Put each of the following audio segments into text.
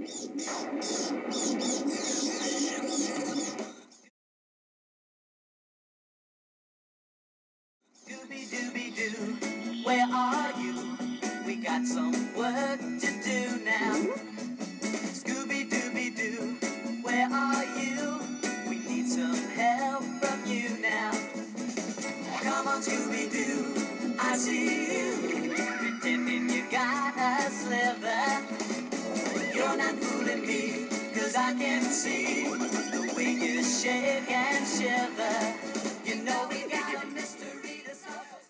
Scooby-Doo, where are you? We got some work to do now. Scooby-Doo, where are you? We need some help from you now. Come on, Scooby-Doo, I see you, pretending you got a sliver. You're not fooling me, 'cause I can see the way you shake and shiver. You know we got a mystery to solve.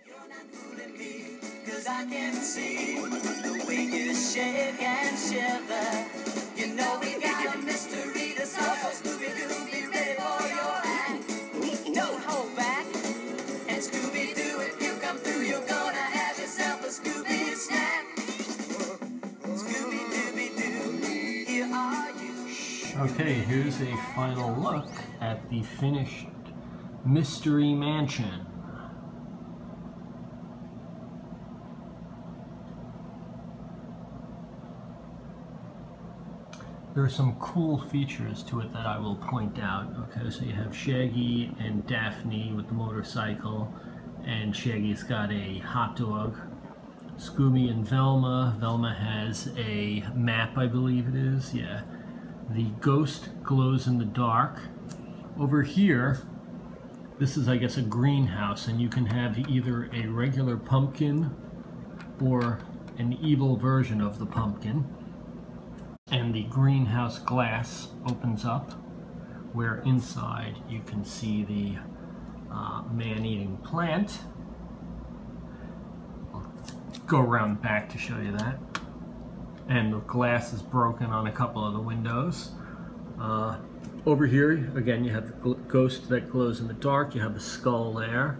You're not fooling me, 'cause I can see the way you shake and shiver. You know we got a mystery to solve. So Scooby-Doo, be ready for your act. Don't hold back. And Scooby-Doo, if you come through, you're gonna have yourself a Scooby snack. Scooby-Doo, here are you. Okay, here's a final look at the finished Mystery Mansion. There are some cool features to it that I will point out. Okay, so you have Shaggy and Daphne with the motorcycle, and Shaggy's got a hot dog. Scooby and Velma. Velma has a map, I believe it is. Yeah. The ghost glows in the dark. Over here, this is, I guess, a greenhouse, and you can have either a regular pumpkin or an evil version of the pumpkin. And the greenhouse glass opens up, where inside you can see the man-eating plant. I'll go around back to show you that. And the glass is broken on a couple of the windows. Over here, again, you have the ghost that glows in the dark. You have the skull there,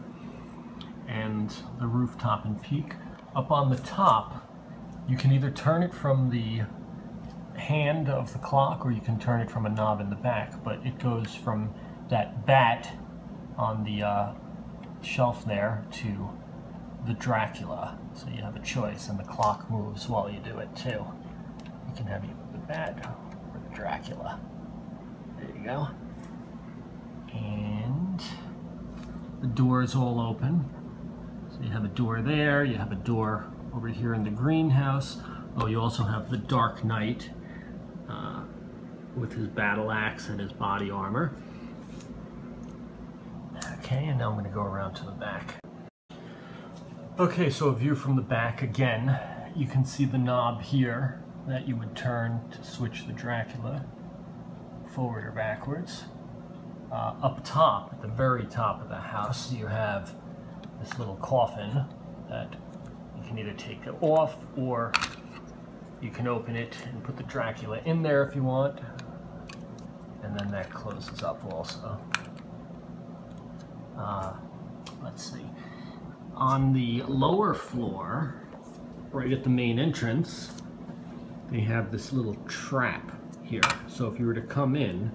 and the rooftop and peak. Up on the top, you can either turn it from the hand of the clock, or you can turn it from a knob in the back, but it goes from that bat on the shelf there to the Dracula, so you have a choice, and the clock moves while you do it too. You can have either the bat or the Dracula. There you go. And the door is all open, so you have a door there, you have a door over here in the greenhouse. Oh, you also have the Dark Knight with his battle axe and his body armor. Okay, and now I'm going to go around to the back. Okay, so a view from the back again. You can see the knob here that you would turn to switch the Dracula forward or backwards. Up top, at the very top of the house, you have this little coffin that you can either take it off, or you can open it and put the Dracula in there if you want, and then that closes up also. Let's see. On the lower floor, right at the main entrance, they have this little trap here. So if you were to come in,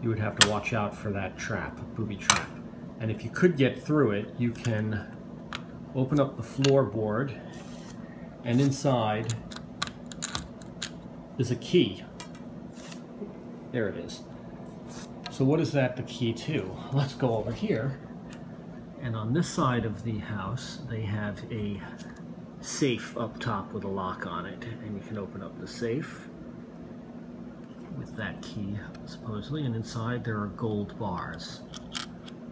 you would have to watch out for that trap, booby trap. And if you could get through it, you can open up the floorboard, and inside is a key. There it is. So what is that the key to? Let's go over here. And on this side of the house, they have a safe up top with a lock on it. And you can open up the safe with that key, supposedly. And inside there are gold bars.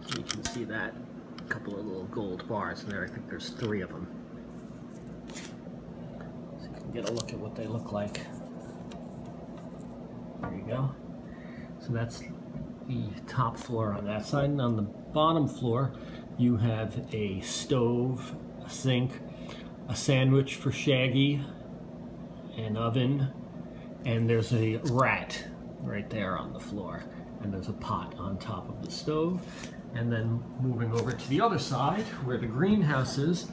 So you can see that. A couple of little gold bars in there. I think there's 3 of them. So you can get a look at what they look like. There you go. So that's the top floor on that side, and on the bottom floor you have a stove, a sink, a sandwich for Shaggy, an oven, and there's a rat right there on the floor, and there's a pot on top of the stove. And then moving over to the other side where the greenhouse is,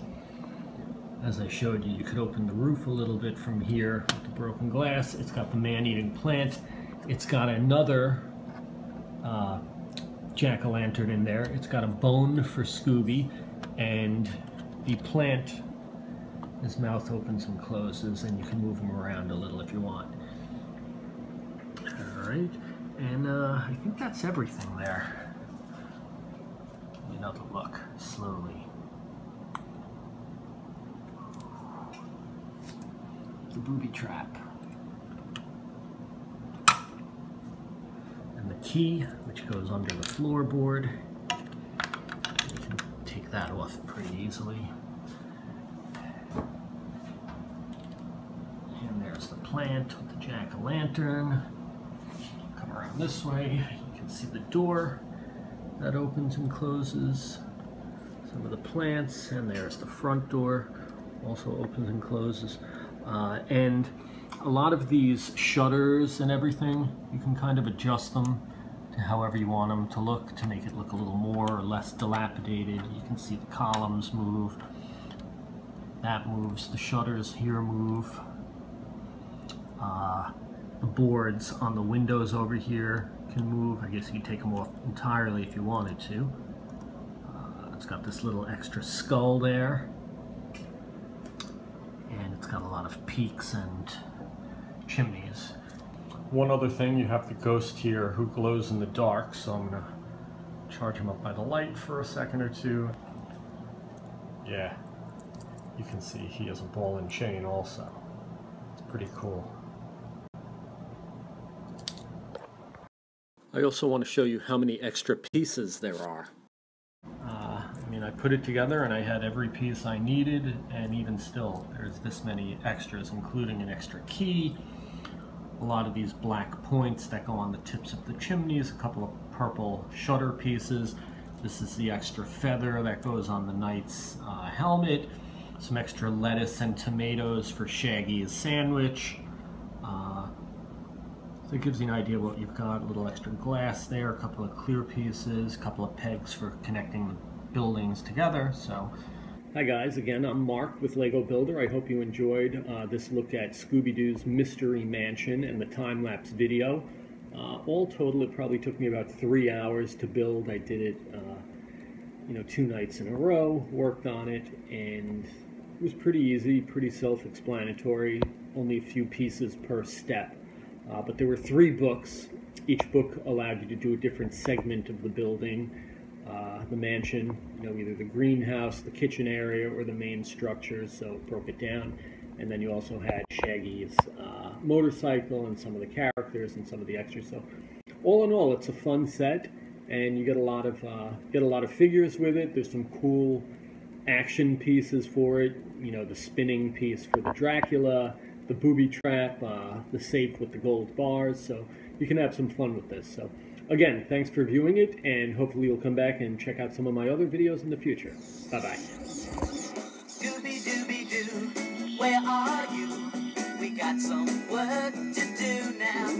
as I showed you, you could open the roof a little bit from here with the broken glass. It's got the man-eating plant. It's got another jack-o'-lantern in there. It's got a bone for Scooby, and the plant, his mouth opens and closes, and you can move him around a little if you want. Alright, and I think that's everything there. Give me another look, slowly. The booby trap. And the key, which goes under the floorboard. You can take that off pretty easily. And there's the plant with the jack-o'-lantern. Come around this way, you can see the door that opens and closes. Some of the plants, and there's the front door, also opens and closes. And a lot of these shutters and everything, you can kind of adjust them to however you want them to look, to make it look a little more or less dilapidated. You can see the columns move. That moves. The shutters here move. The boards on the windows over here can move. I guess you could take them off entirely if you wanted to. It's got this little extra skull there. And it's got a lot of peaks and chimneys. One other thing, you have the ghost here who glows in the dark, so I'm going to charge him up by the light for a second or two. Yeah, you can see he has a ball and chain also. It's pretty cool. I also want to show you how many extra pieces there are. I put it together and I had every piece I needed, and even still there's this many extras, including an extra key, a lot of these black points that go on the tips of the chimneys, a couple of purple shutter pieces. This is the extra feather that goes on the knight's helmet, some extra lettuce and tomatoes for Shaggy's sandwich. So it gives you an idea of what you've got. A little extra glass there, a couple of clear pieces, a couple of pegs for connecting the buildings together. So, hi guys, again, I'm Mark with Lego Builder. I hope you enjoyed this look at Scooby-Doo's Mystery Mansion and the time-lapse video. All total, it probably took me about 3 hours to build. I did it, 2 nights in a row, worked on it, and it was pretty easy, pretty self-explanatory, only a few pieces per step. But there were 3 books. Each book allowed you to do a different segment of the building. The mansion, either the greenhouse, the kitchen area, or the main structure, so it broke it down. And then you also had Shaggy's motorcycle and some of the characters and some of the extras. So all in all, it's a fun set, and you get a lot of figures with it. There's some cool action pieces for it. The spinning piece for the Dracula, the booby trap, the safe with the gold bars. So you can have some fun with this. So again, thanks for viewing it, and hopefully you'll come back and check out some of my other videos in the future. Bye-bye. Scooby-Dooby-Doo, where are you? We got some work to do now.